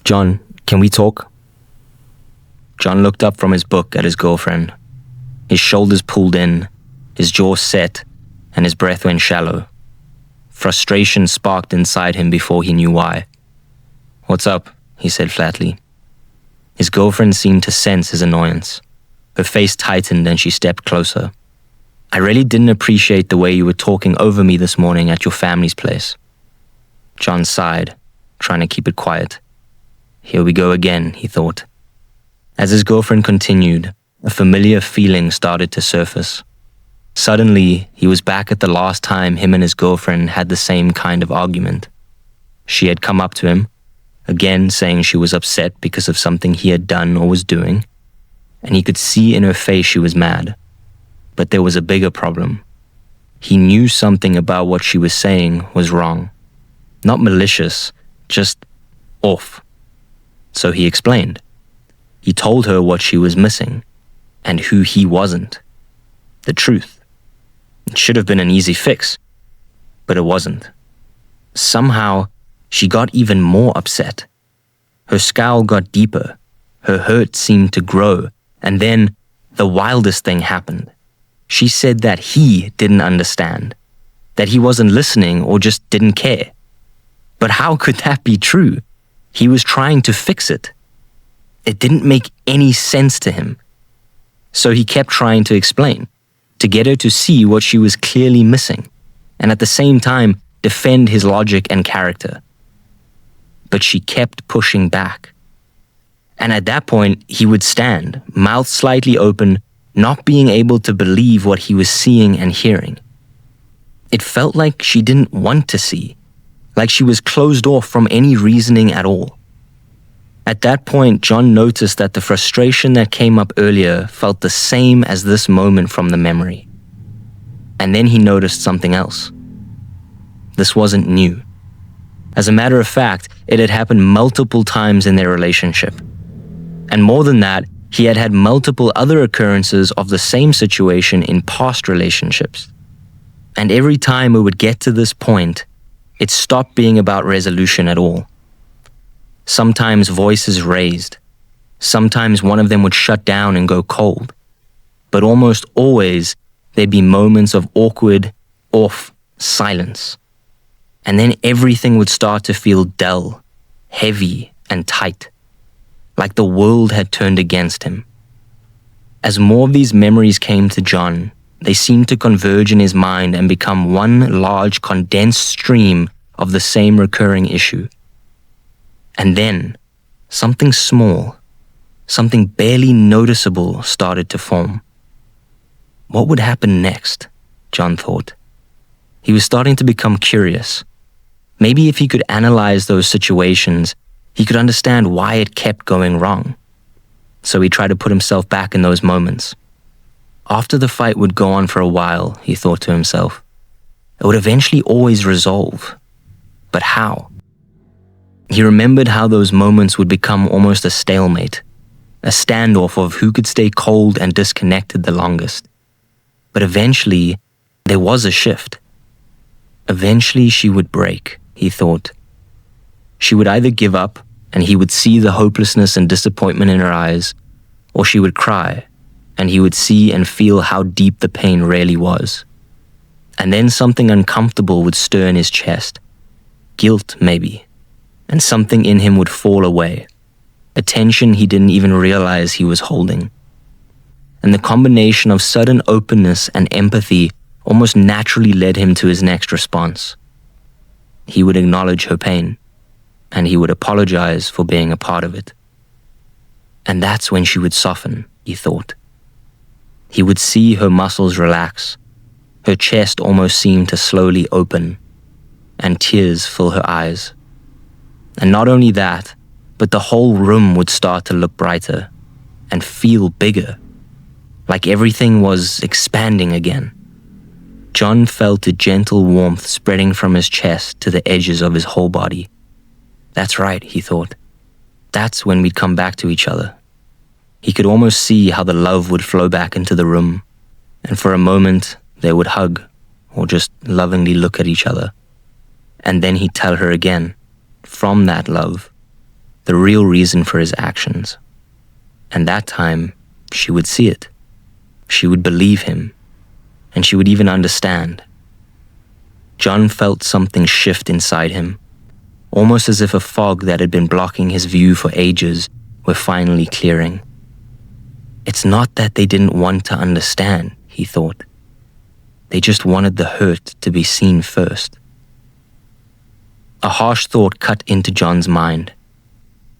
John, can we talk? John looked up from his book at his girlfriend. His shoulders pulled in, his jaw set, and his breath went shallow. Frustration sparked inside him before he knew why. "What's up?" he said flatly. His girlfriend seemed to sense his annoyance. Her face tightened and she stepped closer. "I really didn't appreciate the way you were talking over me this morning at your family's place." John sighed, trying to keep it quiet. Here we go again, he thought. As his girlfriend continued, a familiar feeling started to surface. Suddenly, he was back at the last time him and his girlfriend had the same kind of argument. She had come up to him, again saying she was upset because of something he had done or was doing, and he could see in her face she was mad. But there was a bigger problem. He knew something about what she was saying was wrong. Not malicious, just off. So he explained. He told her what she was missing, and who he wasn't. The truth. It should have been an easy fix, but it wasn't. Somehow, she got even more upset. Her scowl got deeper, her hurt seemed to grow, and then the wildest thing happened. She said that he didn't understand, that he wasn't listening or just didn't care. But how could that be true? He was trying to fix it. It didn't make any sense to him. So he kept trying to explain, to get her to see what she was clearly missing, and at the same time defend his logic and character. But she kept pushing back. And at that point, he would stand, mouth slightly open, not being able to believe what he was seeing and hearing. It felt like she didn't want to see, like she was closed off from any reasoning at all. At that point, John noticed that the frustration that came up earlier felt the same as this moment from the memory. And then he noticed something else. This wasn't new. As a matter of fact, it had happened multiple times in their relationship. And more than that, he had had multiple other occurrences of the same situation in past relationships. And every time we would get to this point, it stopped being about resolution at all. Sometimes voices raised. Sometimes one of them would shut down and go cold. But almost always, there'd be moments of awkward, off silence. And then everything would start to feel dull, heavy, and tight, like the world had turned against him. As more of these memories came to John, they seemed to converge in his mind and become one large condensed stream of the same recurring issue. And then, something small, something barely noticeable started to form. What would happen next? John thought. He was starting to become curious. Maybe if he could analyze those situations, he could understand why it kept going wrong. So he tried to put himself back in those moments. After the fight would go on for a while, he thought to himself, it would eventually always resolve. But how? He remembered how those moments would become almost a stalemate, a standoff of who could stay cold and disconnected the longest. But eventually, there was a shift. Eventually she would break, he thought. She would either give up and he would see the hopelessness and disappointment in her eyes, or she would cry and he would see and feel how deep the pain really was. And then something uncomfortable would stir in his chest. Guilt, maybe. And something in him would fall away. A tension he didn't even realize he was holding. And the combination of sudden openness and empathy almost naturally led him to his next response. He would acknowledge her pain, and he would apologize for being a part of it. And that's when she would soften, he thought. He would see her muscles relax, her chest almost seem to slowly open, and tears fill her eyes. And not only that, but the whole room would start to look brighter and feel bigger, like everything was expanding again. John felt a gentle warmth spreading from his chest to the edges of his whole body. That's right, he thought. That's when we'd come back to each other. He could almost see how the love would flow back into the room, and for a moment they would hug or just lovingly look at each other. And then he'd tell her again, from that love, the real reason for his actions. And that time, she would see it. She would believe him, and she would even understand. John felt something shift inside him, almost as if a fog that had been blocking his view for ages were finally clearing. It's not that they didn't want to understand, he thought. They just wanted the hurt to be seen first. A harsh thought cut into John's mind.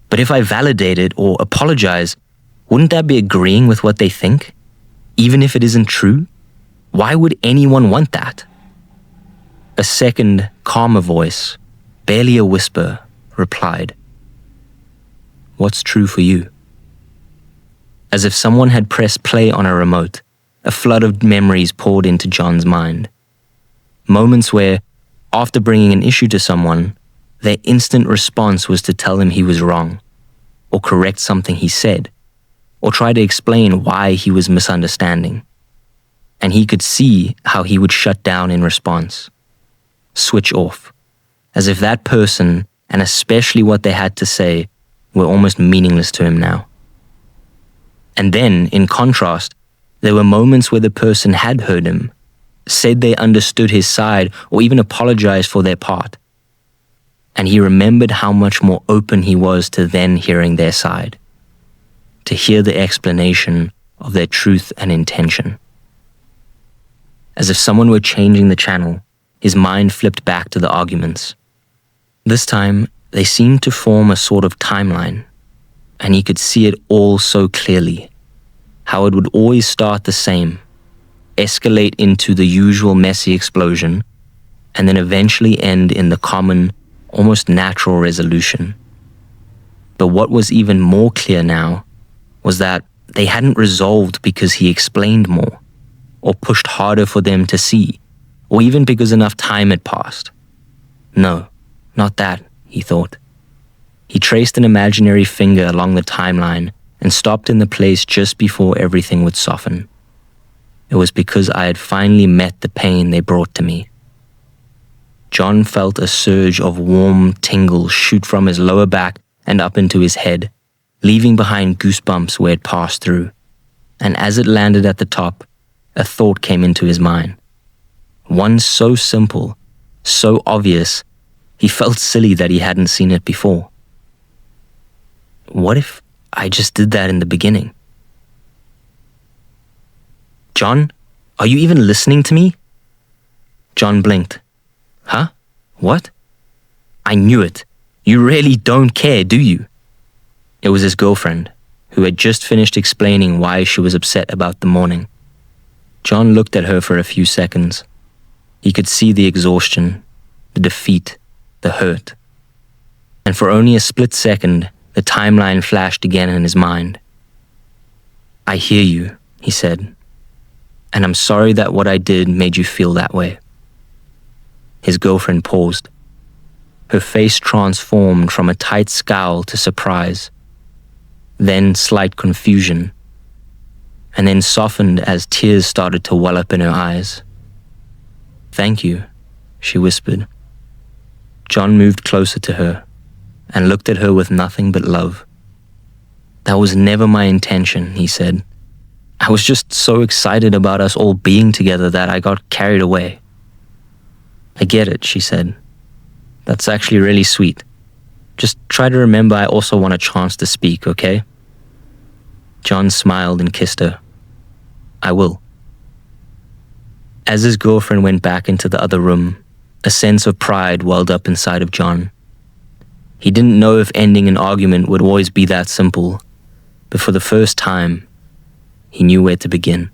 But if I validate it or apologize, wouldn't that be agreeing with what they think? Even if it isn't true? Why would anyone want that? A second, calmer voice, barely a whisper, replied, "What's true for you?" As if someone had pressed play on a remote, a flood of memories poured into John's mind. Moments where, after bringing an issue to someone, their instant response was to tell him he was wrong, or correct something he said, or try to explain why he was misunderstanding. And he could see how he would shut down in response, switch off, as if that person, and especially what they had to say, were almost meaningless to him now. And then, in contrast, there were moments where the person had heard him, said they understood his side, or even apologized for their part. And he remembered how much more open he was to then hearing their side, to hear the explanation of their truth and intention. As if someone were changing the channel, his mind flipped back to the arguments. This time, they seemed to form a sort of timeline, and he could see it all so clearly, how it would always start the same, escalate into the usual messy explosion, and then eventually end in the common, almost natural resolution. But what was even more clear now was that they hadn't resolved because he explained more, or pushed harder for them to see, or even because enough time had passed. No, not that, he thought. He traced an imaginary finger along the timeline and stopped in the place just before everything would soften. It was because I had finally met the pain they brought to me. John felt a surge of warm tingles shoot from his lower back and up into his head, leaving behind goosebumps where it passed through. And as it landed at the top, a thought came into his mind. One so simple, so obvious, he felt silly that he hadn't seen it before. What if I just did that in the beginning? "John, are you even listening to me?" John blinked. "Huh? What?" "I knew it. You really don't care, do you?" It was his girlfriend, who had just finished explaining why she was upset about the morning. John looked at her for a few seconds. He could see the exhaustion, the defeat, the hurt. And for only a split second, the timeline flashed again in his mind. "I hear you," he said, "and I'm sorry that what I did made you feel that way." His girlfriend paused. Her face transformed from a tight scowl to surprise, then slight confusion, and then softened as tears started to well up in her eyes. "Thank you," she whispered. John moved closer to her and looked at her with nothing but love. "That was never my intention," he said. "I was just so excited about us all being together that I got carried away." "I get it," she said. "That's actually really sweet. Just try to remember I also want a chance to speak, okay?" John smiled and kissed her. "I will." As his girlfriend went back into the other room, a sense of pride welled up inside of John. He didn't know if ending an argument would always be that simple, but for the first time, he knew where to begin.